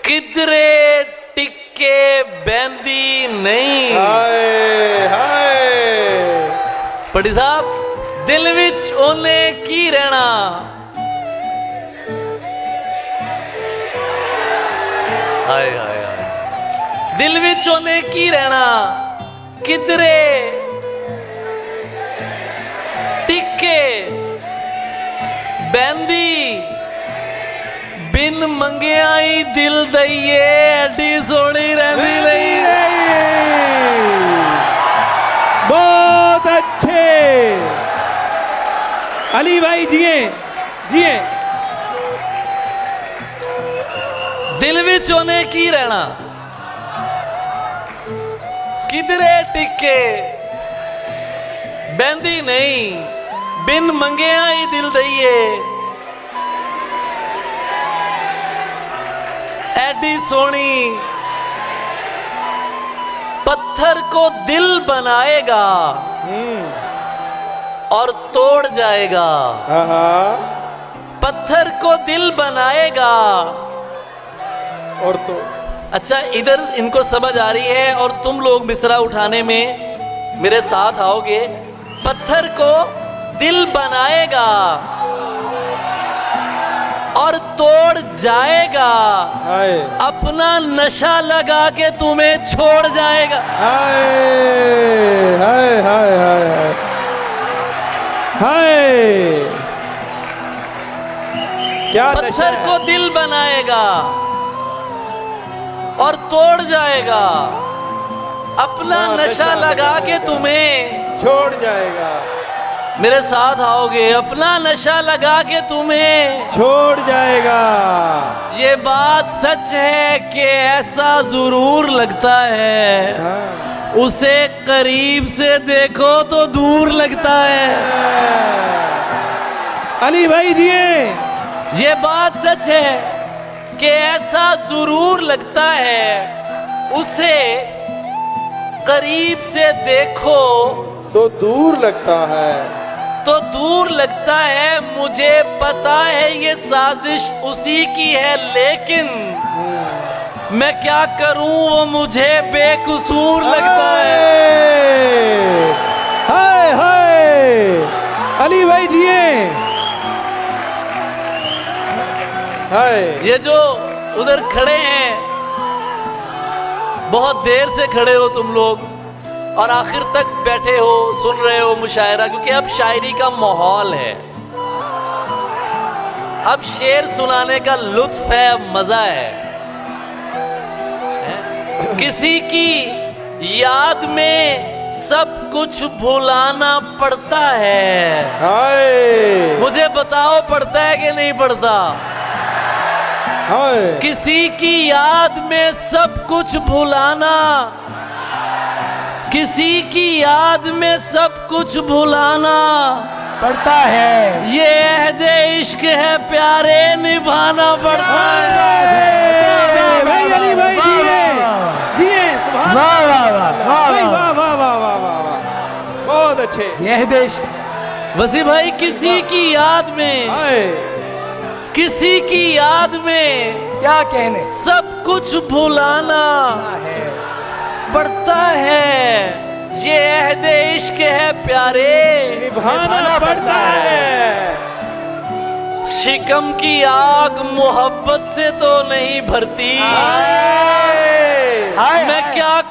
किधरे टिके बैंदी नहीं। हाय हाय पटी साहब दिल विच ओने की रहना, हाय हाय हाय, दिल विच ओने की रहना, किधरे टिके बैंदी, बिन मंगिया ही दिल दईए एडी सोनी रहती नहीं। बहुत अच्छे अली भाई, जिए जिए। दिल विच ओने की रहना, किधरे टिके बैंदी नहीं, बिन मंगिया ही दिल दईए एडी सोनी। पत्थर को दिल बनाएगा और तोड़ जाएगा, पत्थर को दिल बनाएगा और तो अच्छा इधर इनको समझ आ रही है और तुम लोग मिसरा उठाने में मेरे साथ आओगे। पत्थर को दिल बनाएगा और तोड़ जाएगा, अपना नशा लगा के तुम्हें छोड़ जाएगा। हाय हाय हाय हाय हाय, क्या पत्थर को दिल बनाएगा और तोड़ जाएगा, अपना नशा लगा के तुम्हें छोड़ जाएगा। मेरे साथ आओगे, अपना नशा लगा के तुम्हें छोड़ जाएगा। ये बात सच है कि ऐसा जरूर लगता है, उसे करीब से देखो तो दूर लगता है। अली भाई जिए। ये बात सच है कि ऐसा जरूर लगता है, उसे करीब से देखो तो दूर लगता है, तो दूर लगता है। मुझे पता है ये साजिश उसी की है, लेकिन मैं क्या करूं वो मुझे बेकसूर लगता है। हाय हाय अली भाई जिए। हाय, ये जो उधर खड़े हैं, बहुत देर से खड़े हो तुम लोग और आखिर तक बैठे हो, सुन रहे हो मुशायरा, क्योंकि अब शायरी का माहौल है, अब शेर सुनाने का लुत्फ है, अब मजा है। किसी की याद में सब कुछ भुलाना पड़ता है। हाय, मुझे बताओ पड़ता है कि नहीं पड़ता? हाय, किसी की याद में सब कुछ भुलाना, किसी की याद में सब कुछ भुलाना पड़ता है। ये अहदे इश्क है प्यारे, निभाना पड़ता है। भाई अली भाई जिए, सुभान वाह वाह वाह वाह भाई, वाह। वाह वाह वाह वाह वाह वाह, बहुत अच्छे। यह देश वसी भाई, किसी की याद में, हाय, किसी की याद में क्या कहने सब कुछ भुलाना है। पड़ता है। ये अहदे इश्क है प्यारे, निभाना पड़ता है। शिकम की आग मोहब्बत से तो नहीं भरती, हाय, मैं